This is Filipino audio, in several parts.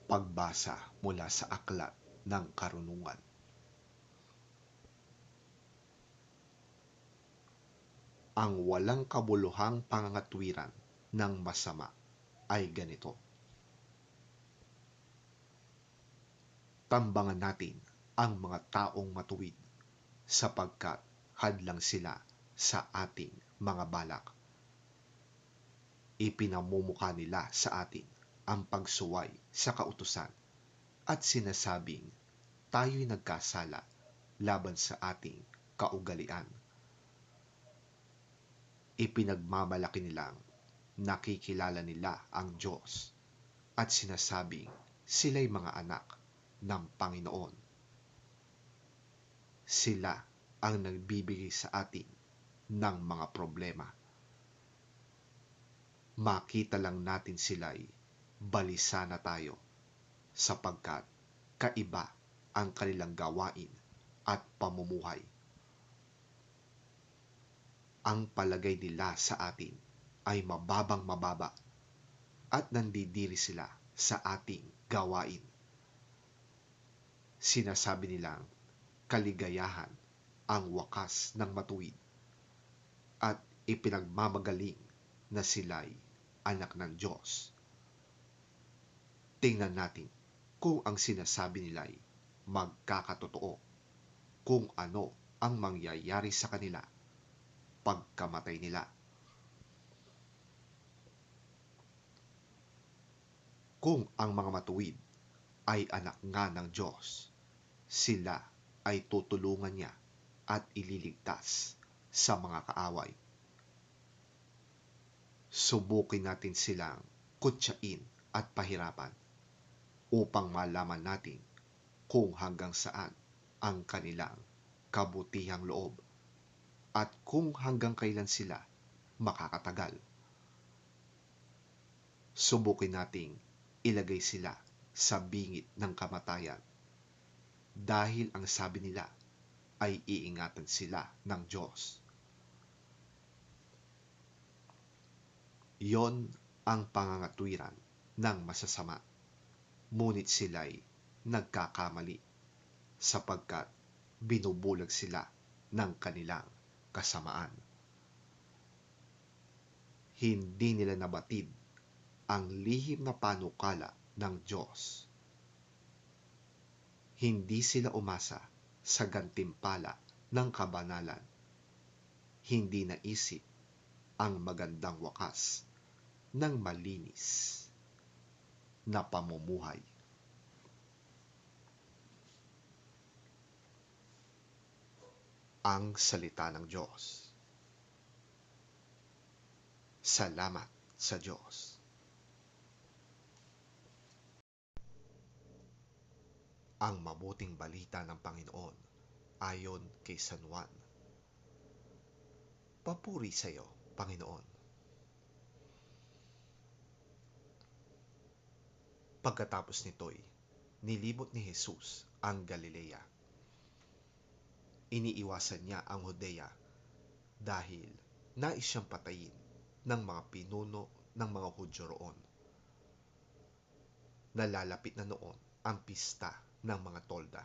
Pagbasa mula sa Aklat ng Karunungan. Ang walang kabuluhang pangangatwiran ng masama ay ganito. Tambangan natin ang mga taong matuwid, sapagkat hadlang sila sa ating mga balak. Ipinamumukha nila sa atin ang pagsuway sa kautusan at sinasabing tayo'y nagkasala laban sa ating kaugalian. Ipinagmamalaki nilang nakikilala nila ang Diyos at sinasabing sila'y mga anak ng Panginoon. Sila ang nagbibigay sa atin ng mga problema. Makita lang natin sila'y balisa na tayo sapagkat kaiba ang kanilang gawain at pamumuhay. Ang palagay nila sa atin ay mababang-mababa at nandidiri sila sa ating gawain. Sinasabi nilang kaligayahan ang wakas ng matuwid at ipinagmamagaling na sila'y anak ng Diyos. Tingnan natin kung ang sinasabi nila'y magkakatotoo, kung ano ang mangyayari sa kanila pagkamatay nila. Kung ang mga matuwid ay anak nga ng Diyos, sila ay tutulungan niya at ililigtas sa mga kaaway. Subukin natin silang kutsain at pahirapan upang malaman natin kung hanggang saan ang kanilang kabutihang loob at kung hanggang kailan sila makakatagal. Subukin nating ilagay sila sa bingit ng kamatayan dahil ang sabi nila ay iingatan sila ng Diyos. Yon ang pangangatwiran ng masasama, ngunit sila'y nagkakamali sapagkat binubulag sila ng kanilang kasamaan. Hindi nila nabatid ang lihim na panukala ng Diyos. Hindi sila umasa sa gantimpala ng kabanalan. Hindi naisip ang magandang wakas ng malinis na pamumuhay. Ang salita ng Diyos. Salamat sa Diyos. Ang mabuting balita ng Panginoon ayon kay San Juan. Papuri sa iyo, Panginoon. Pagkatapos nito'y nilibot ni Jesus ang Galilea. Iniiwasan niya ang Judea dahil nais siyang patayin ng mga pinuno ng mga Hudyo roon. Nalalapit na noon ang pista ng mga tolda,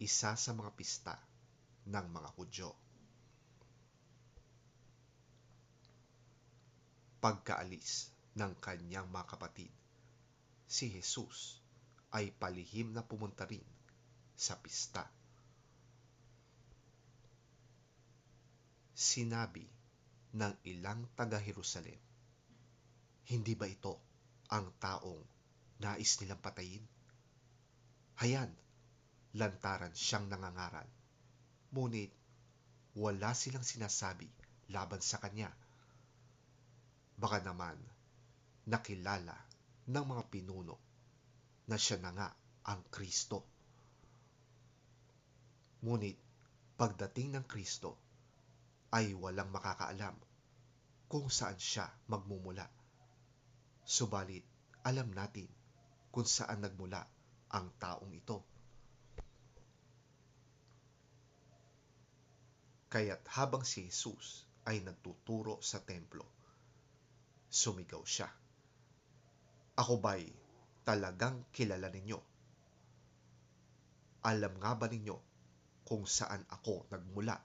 isa sa mga pista ng mga Hudyo. Pagkaalis ng kanyang mga kapatid, si Jesus ay palihim na pumunta rin sa pista. Sinabi ng ilang taga-Jerusalem, hindi ba ito ang taong nais nilang patayin? Hayan, lantaran siyang nangangaral, ngunit wala silang sinasabi laban sa kanya. Baka naman nakilala ng mga pinuno na siya na nga ang Kristo. Ngunit pagdating ng Kristo ay walang makakaalam kung saan siya magmumula. Subalit alam natin kung saan nagmula ang taong ito. Kaya't habang si Jesus ay nagtuturo sa templo, sumigaw siya, "Ako ba'y talagang kilala ninyo. Alam nga ba ninyo kung saan ako nagmula?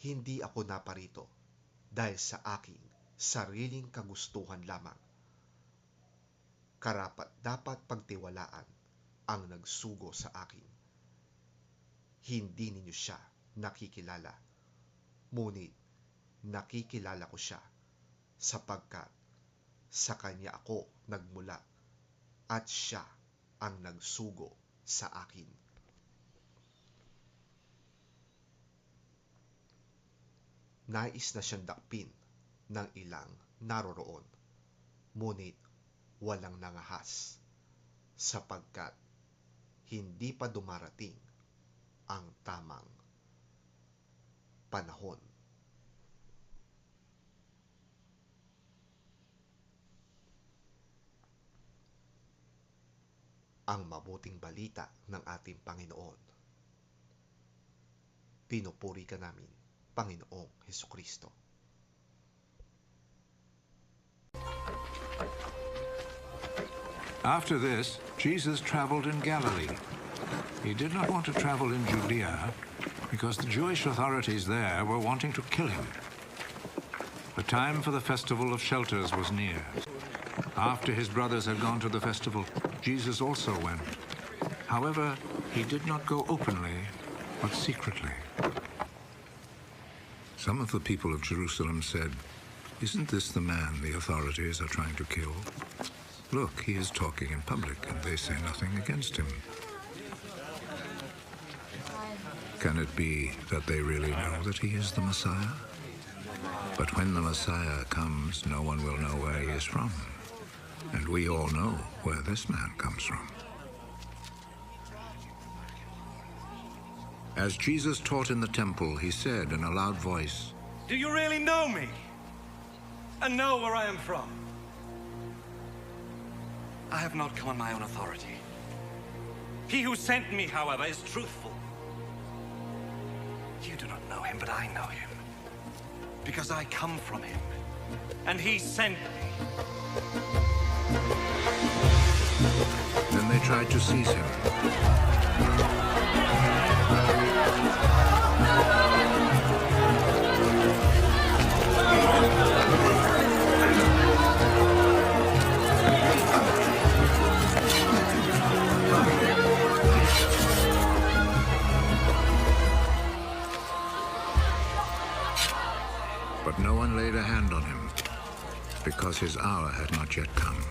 Hindi ako naparito dahil sa aking sariling kagustuhan lamang. Karapat-dapat pagtiwalaan ang nagsugo sa akin. Hindi ninyo siya nakikilala, ngunit nakikilala ko siya sapagkat sa kanya ako nagmula at siya ang nagsugo sa akin. Nais na siyang dakpin ng ilang naroroon, ngunit walang nangahas sapagkat hindi pa dumarating ang tamang panahon. Ang mabuting balita ng ating Panginoon. Pinupuri ka namin, Panginoong Hesukristo. After this, Jesus traveled in Galilee. He did not want to travel in Judea because the Jewish authorities there were wanting to kill him. The time for the festival of shelters was near. After his brothers had gone to the festival, Jesus also went. However, he did not go openly, but secretly. Some of the people of Jerusalem said, "Isn't this the man the authorities are trying to kill? Look, he is talking in public, and they say nothing against him." Can it be that they really know that he is the Messiah? But when the Messiah comes, no one will know where he is from. And we all know where this man comes from. As Jesus taught in the temple, he said in a loud voice, "Do you really know me? And know where I am from? I have not come on my own authority. He who sent me, however, is truthful. You do not know him, but I know him, because I come from him, and he sent me." Then they tried to seize him. But no one laid a hand on him, because his hour had not yet come.